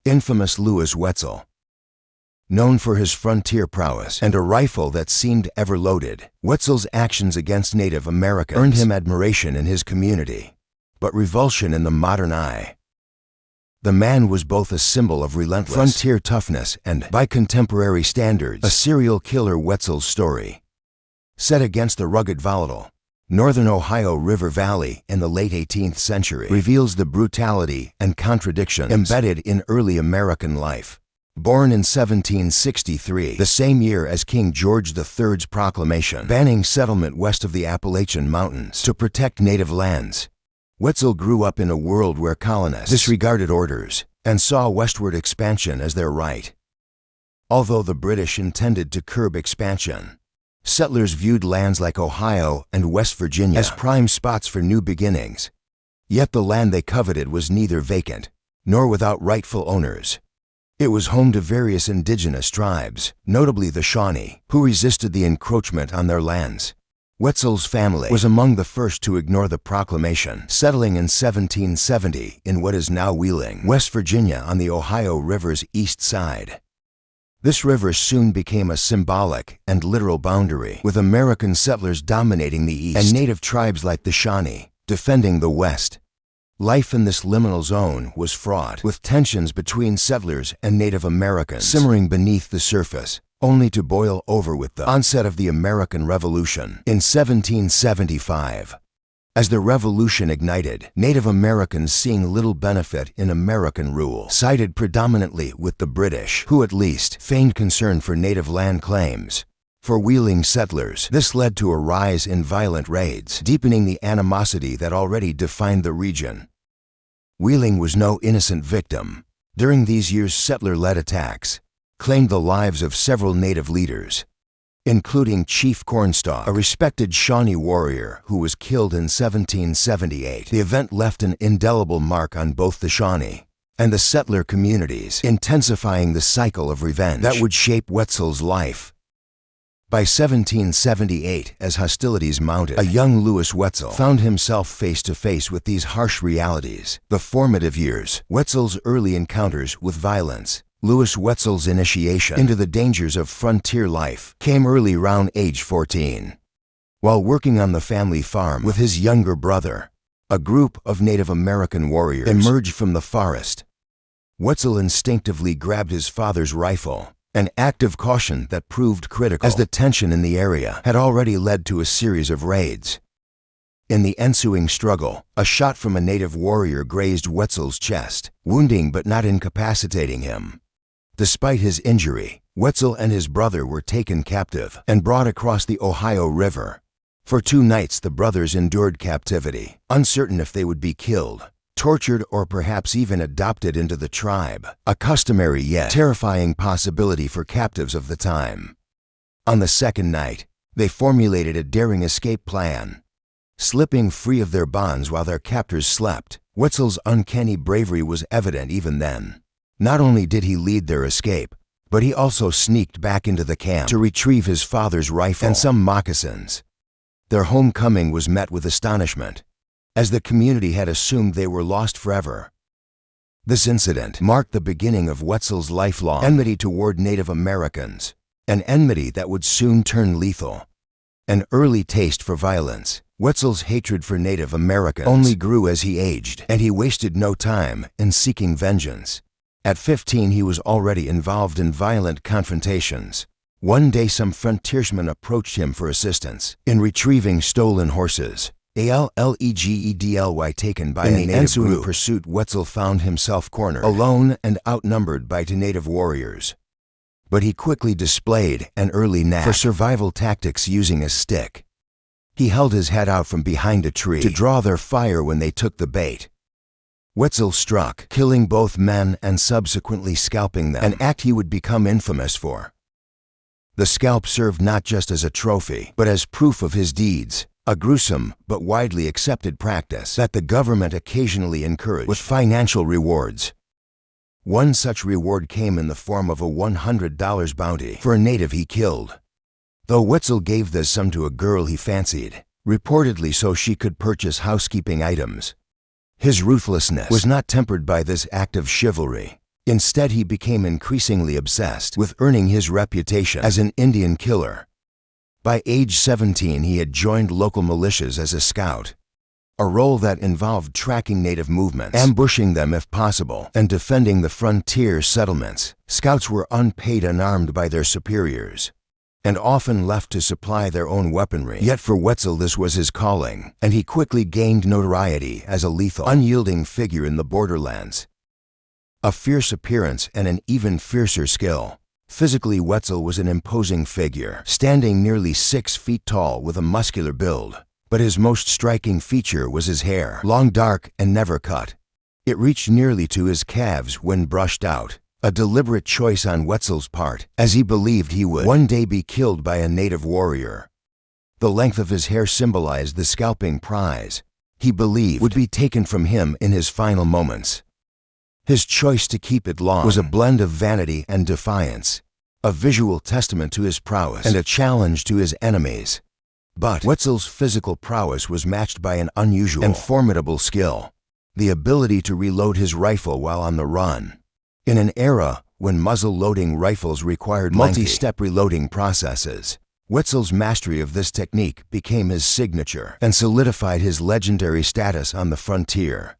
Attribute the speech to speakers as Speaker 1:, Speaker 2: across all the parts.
Speaker 1: Infamous Louis Wetzel. Known for his frontier prowess and a rifle that seemed ever loaded, Wetzel's actions against Native Americans earned him admiration in his community, but revulsion in the modern eye. The man was both a symbol of relentless frontier toughness and, by contemporary standards, a serial killer. Wetzel's story, set against the rugged, volatile northern Ohio River Valley in the late 18th century, reveals the brutality and contradictions embedded in early American life. Born in 1763, the same year as King George III's proclamation banning settlement west of the Appalachian Mountains to protect native lands, Wetzel grew up in a world where colonists disregarded orders and saw westward expansion as their right. Although the British intended to curb expansion, settlers viewed lands like Ohio and West Virginia as prime spots for new beginnings. Yet the land they coveted was neither vacant nor without rightful owners. It was home to various indigenous tribes, notably the Shawnee, who resisted the encroachment on their lands. Wetzel's family was among the first to ignore the proclamation, settling in 1770 in what is now Wheeling, West Virginia, on the Ohio River's east side. This river soon became a symbolic and literal boundary, with American settlers dominating the east and native tribes like the Shawnee defending the west. Life in this liminal zone was fraught with tensions between settlers and Native Americans simmering beneath the surface, only to boil over with the onset of the American Revolution in 1775. As the Revolution ignited, Native Americans, seeing little benefit in American rule, sided predominantly with the British, who at least feigned concern for native land claims. For Wheeling settlers, this led to a rise in violent raids, deepening the animosity that already defined the region. Wheeling was no innocent victim. During these years, settler-led attacks claimed the lives of several native leaders, including Chief Cornstalk, a respected Shawnee warrior who was killed in 1778. The event left an indelible mark on both the Shawnee and the settler communities, intensifying the cycle of revenge that would shape Wetzel's life. By 1778, as hostilities mounted, a young Louis Wetzel found himself face to face with these harsh realities. The formative years, Wetzel's early encounters with violence. Louis Wetzel's initiation into the dangers of frontier life came early, around age 14. While working on the family farm with his younger brother, a group of Native American warriors emerged from the forest. Wetzel instinctively grabbed his father's rifle, an act of caution that proved critical, as the tension in the area had already led to a series of raids. In the ensuing struggle, a shot from a native warrior grazed Wetzel's chest, wounding but not incapacitating him. Despite his injury, Wetzel and his brother were taken captive and brought across the Ohio River. For 2 nights the brothers endured captivity, uncertain if they would be killed, tortured, or perhaps even adopted into the tribe, a customary yet terrifying possibility for captives of the time. On the 2nd night, they formulated a daring escape plan. Slipping free of their bonds while their captors slept, Wetzel's uncanny bravery was evident even then. Not only did he lead their escape, but he also sneaked back into the camp to retrieve his father's rifle and some moccasins. Their homecoming was met with astonishment, as the community had assumed they were lost forever. This incident marked the beginning of Wetzel's lifelong enmity toward Native Americans, an enmity that would soon turn lethal. An early taste for violence, Wetzel's hatred for Native Americans only grew as he aged, and he wasted no time in seeking vengeance. At 15, he was already involved in violent confrontations. One day, some frontiersmen approached him for assistance in retrieving stolen horses, allegedly taken by a native group. In the ensuing pursuit, Wetzel found himself cornered, alone and outnumbered by 2 native warriors. But he quickly displayed an early knack for survival tactics using a stick. He held his head out from behind a tree to draw their fire when they took the bait. Wetzel struck, killing both men and subsequently scalping them, an act he would become infamous for. The scalp served not just as a trophy, but as proof of his deeds, a gruesome but widely accepted practice that the government occasionally encouraged with financial rewards. One such reward came in the form of a $100 bounty for a native he killed. Though Wetzel gave this sum to a girl he fancied, reportedly so she could purchase housekeeping items, his ruthlessness was not tempered by this act of chivalry. Instead, he became increasingly obsessed with earning his reputation as an Indian killer. By age 17, he had joined local militias as a scout, a role that involved tracking native movements, ambushing them if possible, and defending the frontier settlements. Scouts were unpaid and armed by their superiors, and often left to supply their own weaponry. Yet for Wetzel, this was his calling, and he quickly gained notoriety as a lethal, unyielding figure in the borderlands. A fierce appearance and an even fiercer skill. Physically, Wetzel was an imposing figure, standing nearly 6 feet tall with a muscular build. But his most striking feature was his hair, long, dark, and never cut. It reached nearly to his calves when brushed out, a deliberate choice on Wetzel's part, as he believed he would one day be killed by a native warrior. The length of his hair symbolized the scalping prize he believed would be taken from him in his final moments. His choice to keep it long was a blend of vanity and defiance, a visual testament to his prowess and a challenge to his enemies. But Wetzel's physical prowess was matched by an unusual and formidable skill, the ability to reload his rifle while on the run. In an era when muzzle-loading rifles required multi-step reloading processes, Wetzel's mastery of this technique became his signature and solidified his legendary status on the frontier.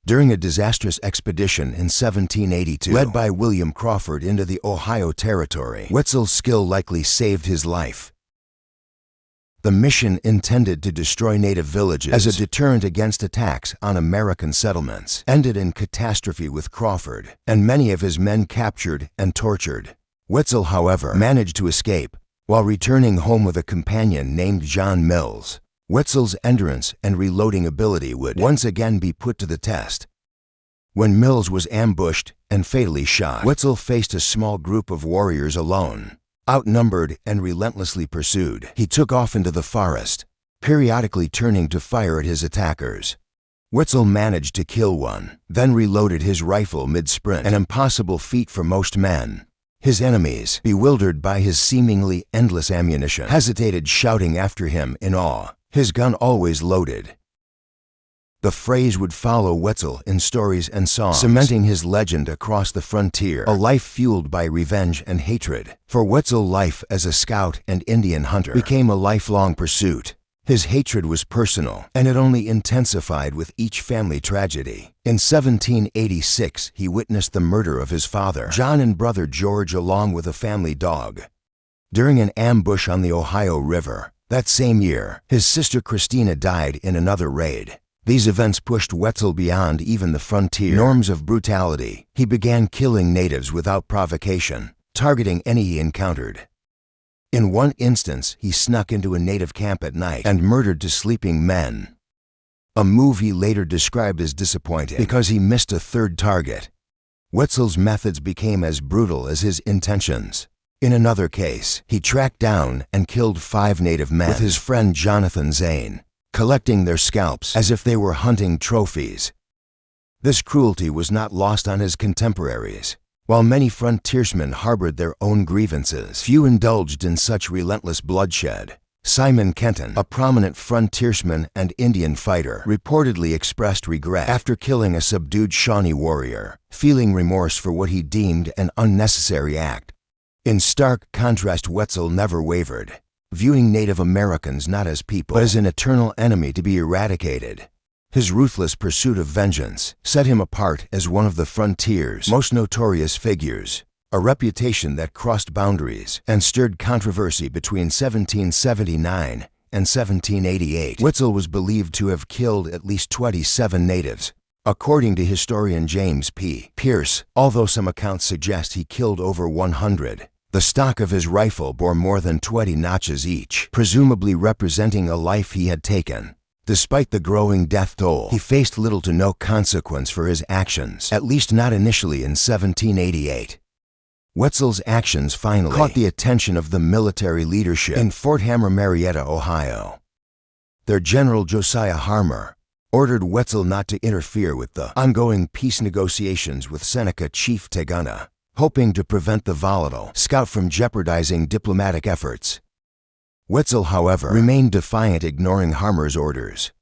Speaker 1: During a disastrous expedition in 1782, led by William Crawford into the Ohio Territory, Wetzel's skill likely saved his life. The mission, intended to destroy native villages as a deterrent against attacks on American settlements, ended in catastrophe with Crawford and many of his men captured and tortured. Wetzel, however, managed to escape while returning home with a companion named John Mills. Wetzel's endurance and reloading ability would once again be put to the test. When Mills was ambushed and fatally shot, Wetzel faced a small group of warriors alone. Outnumbered and relentlessly pursued, he took off into the forest, periodically turning to fire at his attackers. Wetzel managed to kill one, then reloaded his rifle mid-sprint, an impossible feat for most men. His enemies, bewildered by his seemingly endless ammunition, hesitated, shouting after him in awe, his gun always loaded. The phrase would follow Wetzel in stories and songs, cementing his legend across the frontier, a life fueled by revenge and hatred. For Wetzel, life as a scout and Indian hunter became a lifelong pursuit. His hatred was personal, and it only intensified with each family tragedy. In 1786, he witnessed the murder of his father, John, and brother George, along with a family dog, during an ambush on the Ohio River. That same year, his sister Christina died in another raid. These events pushed Wetzel beyond even the frontier norms of brutality. He began killing natives without provocation, targeting any he encountered. In one instance, he snuck into a native camp at night and murdered 2 sleeping men, a move he later described as disappointing because he missed a 3rd target. Wetzel's methods became as brutal as his intentions. In another case, he tracked down and killed 5 native men with his friend Jonathan Zane, collecting their scalps as if they were hunting trophies. This cruelty was not lost on his contemporaries. While many frontiersmen harbored their own grievances, few indulged in such relentless bloodshed. Simon Kenton, a prominent frontiersman and Indian fighter, reportedly expressed regret after killing a subdued Shawnee warrior, feeling remorse for what he deemed an unnecessary act. In stark contrast, Wetzel never wavered, viewing Native Americans not as people, but as an eternal enemy to be eradicated. His ruthless pursuit of vengeance set him apart as one of the frontier's most notorious figures, a reputation that crossed boundaries and stirred controversy between 1779 and 1788. Wetzel was believed to have killed at least 27 natives, according to historian James P. Pierce, although some accounts suggest he killed over 100. The stock of his rifle bore more than 20 notches each, presumably representing a life he had taken. Despite the growing death toll, he faced little to no consequence for his actions, at least not initially in 1788. Wetzel's actions finally caught the attention of the military leadership in Fort Hammer, Marietta, Ohio. Their general, Josiah Harmer, ordered Wetzel not to interfere with the ongoing peace negotiations with Seneca Chief Teguna, hoping to prevent the volatile scout from jeopardizing diplomatic efforts. Wetzel, however, remained defiant, ignoring Harmer's orders.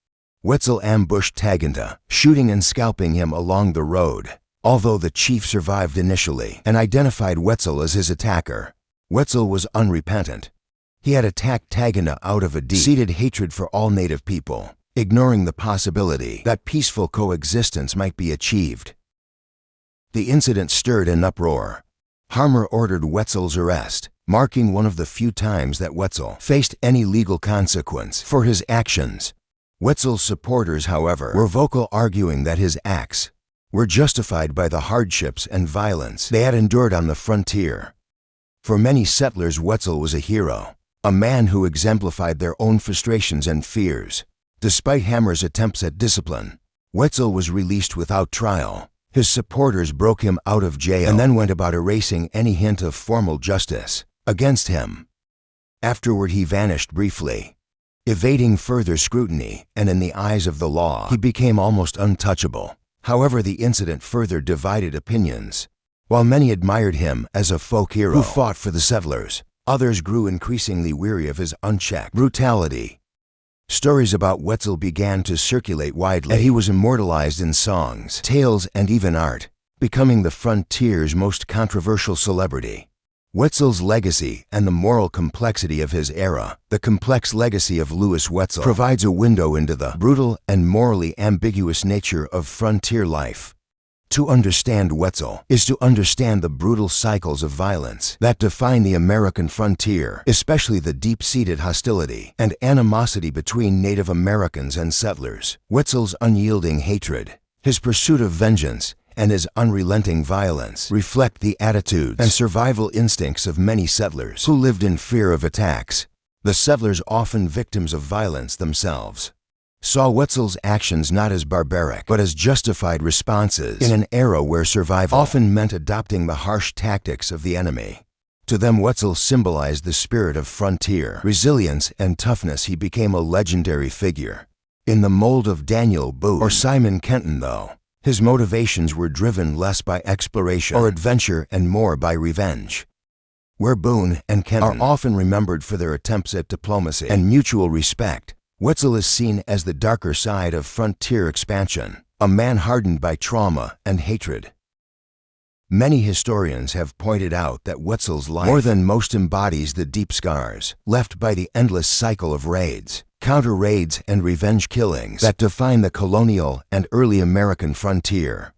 Speaker 1: Wetzel ambushed Teguna, shooting and scalping him along the road. Although the chief survived initially and identified Wetzel as his attacker, Wetzel was unrepentant. He had attacked Tagana out of a deep-seated hatred for all native people, ignoring the possibility that peaceful coexistence might be achieved. The incident stirred an uproar. Harmer ordered Wetzel's arrest, marking one of the few times that Wetzel faced any legal consequence for his actions. Wetzel's supporters, however, were vocal, arguing that his acts were justified by the hardships and violence they had endured on the frontier. For many settlers, Wetzel was a hero, a man who exemplified their own frustrations and fears. Despite Hammer's attempts at discipline, Wetzel was released without trial. His supporters broke him out of jail and then went about erasing any hint of formal justice against him. Afterward, he vanished briefly, evading further scrutiny, and in the eyes of the law, he became almost untouchable. However, the incident further divided opinions. While many admired him as a folk hero who fought for the settlers, others grew increasingly weary of his unchecked brutality. Stories about Wetzel began to circulate widely, and he was immortalized in songs, tales, and even art, becoming the frontier's most controversial celebrity. Wetzel's legacy and the moral complexity of his era. The complex legacy of Louis Wetzel provides a window into the brutal and morally ambiguous nature of frontier life. To understand Wetzel is to understand the brutal cycles of violence that define the American frontier, especially the deep-seated hostility and animosity between Native Americans and settlers. Wetzel's unyielding hatred, his pursuit of vengeance, and his unrelenting violence reflect the attitudes and survival instincts of many settlers who lived in fear of attacks. The settlers, often victims of violence themselves, saw Wetzel's actions not as barbaric, but as justified responses in an era where survival often meant adopting the harsh tactics of the enemy. To them, Wetzel symbolized the spirit of frontier resilience and toughness. He became a legendary figure in the mold of Daniel Boone or Simon Kenton, though his motivations were driven less by exploration or adventure and more by revenge. Where Boone and Kenton are often remembered for their attempts at diplomacy and mutual respect, Wetzel is seen as the darker side of frontier expansion, a man hardened by trauma and hatred. Many historians have pointed out that Wetzel's life more than most embodies the deep scars left by the endless cycle of raids, counter-raids, and revenge killings that define the colonial and early American frontier.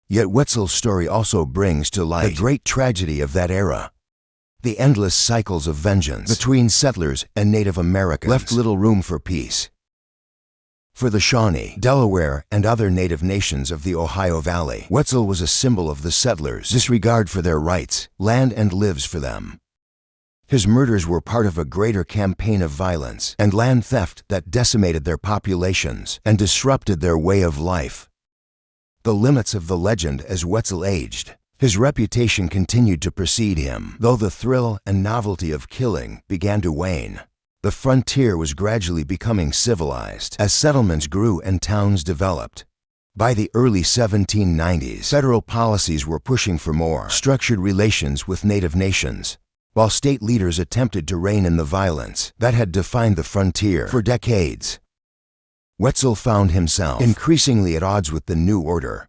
Speaker 1: Yet Wetzel's story also brings to light the great tragedy of that era. The endless cycles of vengeance between settlers and Native Americans left little room for peace. For the Shawnee, Delaware, and other native nations of the Ohio Valley, Wetzel was a symbol of the settlers' disregard for their rights, land, and lives for them. His murders were part of a greater campaign of violence and land theft that decimated their populations and disrupted their way of life. The limits of the legend. As Wetzel aged, his reputation continued to precede him, though the thrill and novelty of killing began to wane. The frontier was gradually becoming civilized as settlements grew and towns developed. By the early 1790s, federal policies were pushing for more structured relations with native nations, while state leaders attempted to rein in the violence that had defined the frontier for decades. Wetzel found himself increasingly at odds with the new order.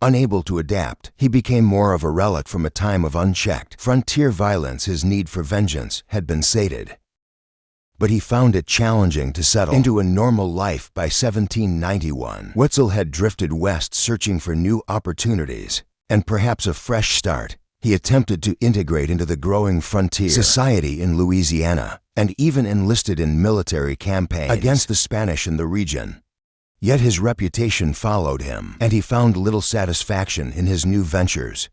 Speaker 1: Unable to adapt, he became more of a relic from a time of unchecked frontier violence. His need for vengeance had been sated, but he found it challenging to settle into a normal life. By 1791, Wetzel had drifted west, searching for new opportunities and perhaps a fresh start. He attempted to integrate into the growing frontier society in Louisiana and even enlisted in military campaigns against the Spanish in the region. Yet his reputation followed him, and he found little satisfaction in his new ventures.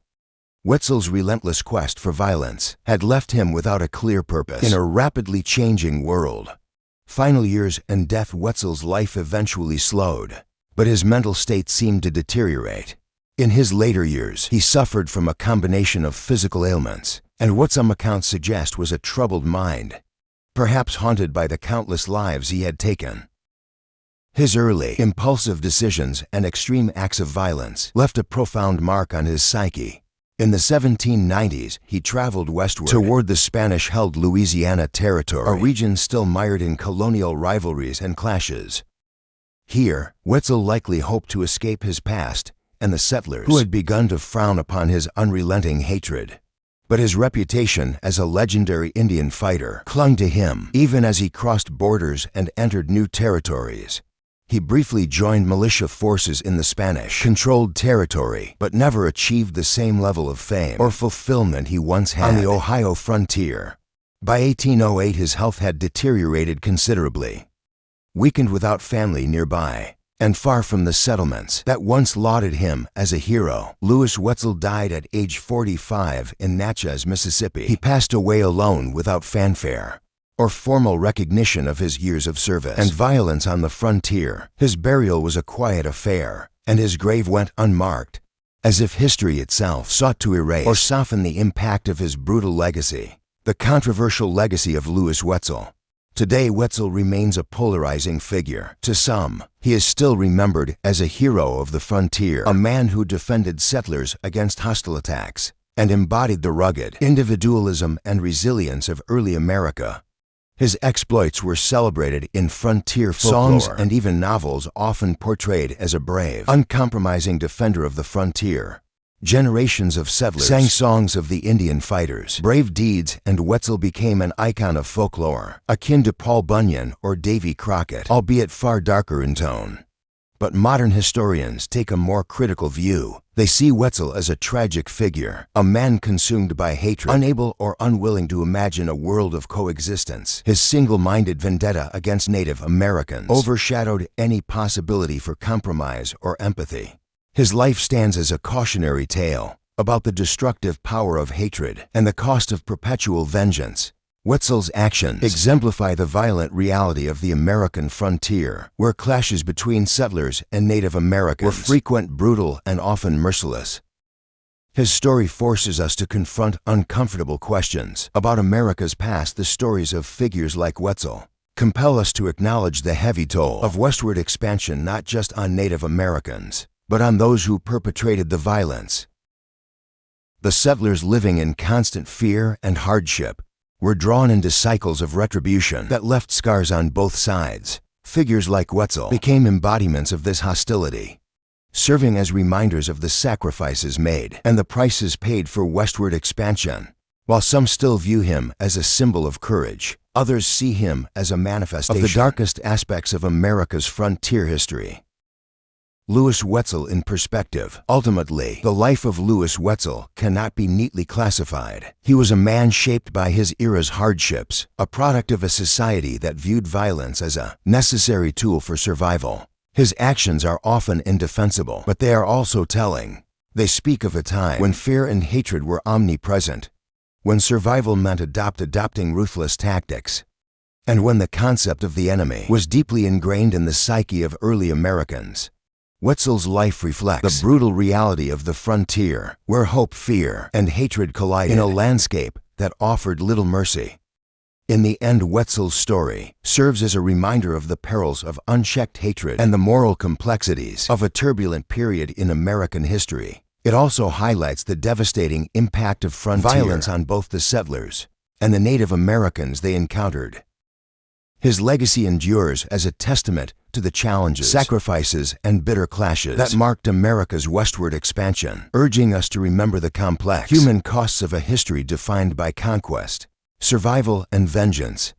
Speaker 1: Wetzel's relentless quest for violence had left him without a clear purpose in a rapidly changing world. Final years and death. Wetzel's life eventually slowed, but his mental state seemed to deteriorate. In his later years, he suffered from a combination of physical ailments and what some accounts suggest was a troubled mind, perhaps haunted by the countless lives he had taken. His early, impulsive decisions and extreme acts of violence left a profound mark on his psyche. In the 1790s, he traveled westward toward the Spanish-held Louisiana Territory, a region still mired in colonial rivalries and clashes. Here, Wetzel likely hoped to escape his past and the settlers, who had begun to frown upon his unrelenting hatred. But his reputation as a legendary Indian fighter clung to him even as he crossed borders and entered new territories. He briefly joined militia forces in the Spanish-controlled territory, but never achieved the same level of fame or fulfillment he once had on the Ohio frontier. By 1808, his health had deteriorated considerably. Weakened without family nearby, and far from the settlements that once lauded him as a hero, Louis Wetzel died at age 45 in Natchez, Mississippi. He passed away alone without fanfare or formal recognition of his years of service and violence on the frontier. His burial was a quiet affair, and his grave went unmarked, as if history itself sought to erase or soften the impact of his brutal legacy. The controversial legacy of Louis Wetzel. Today, Wetzel remains a polarizing figure. To some, he is still remembered as a hero of the frontier, a man who defended settlers against hostile attacks and embodied the rugged individualism and resilience of early America. His exploits were celebrated in frontier folklore, songs and even novels, often portrayed as a brave, uncompromising defender of the frontier. Generations of settlers sang songs of the Indian fighters' brave deeds, and Wetzel became an icon of folklore, akin to Paul Bunyan or Davy Crockett, albeit far darker in tone. But modern historians take a more critical view. They see Wetzel as a tragic figure, a man consumed by hatred, unable or unwilling to imagine a world of coexistence. His single-minded vendetta against Native Americans overshadowed any possibility for compromise or empathy. His life stands as a cautionary tale about the destructive power of hatred and the cost of perpetual vengeance. Wetzel's actions exemplify the violent reality of the American frontier, where clashes between settlers and Native Americans were frequent, brutal, and often merciless. His story forces us to confront uncomfortable questions about America's past. The stories of figures like Wetzel compel us to acknowledge the heavy toll of westward expansion, not just on Native Americans, but on those who perpetrated the violence. The settlers, living in constant fear and hardship, were drawn into cycles of retribution that left scars on both sides. Figures like Wetzel became embodiments of this hostility, serving as reminders of the sacrifices made and the prices paid for westward expansion. While some still view him as a symbol of courage, others see him as a manifestation of the darkest aspects of America's frontier history. Louis Wetzel in perspective. Ultimately, the life of Louis Wetzel cannot be neatly classified. He was a man shaped by his era's hardships, a product of a society that viewed violence as a necessary tool for survival. His actions are often indefensible, but they are also telling. They speak of a time when fear and hatred were omnipresent, when survival meant adopting ruthless tactics, and when the concept of the enemy was deeply ingrained in the psyche of early Americans. Wetzel's life reflects the brutal reality of the frontier, where hope, fear, and hatred collided in a landscape that offered little mercy. In the end, Wetzel's story serves as a reminder of the perils of unchecked hatred and the moral complexities of a turbulent period in American history. It also highlights the devastating impact of frontier violence on both the settlers and the Native Americans they encountered. His legacy endures as a testament to the challenges, sacrifices, and bitter clashes that marked America's westward expansion, urging us to remember the complex human costs of a history defined by conquest, survival, and vengeance.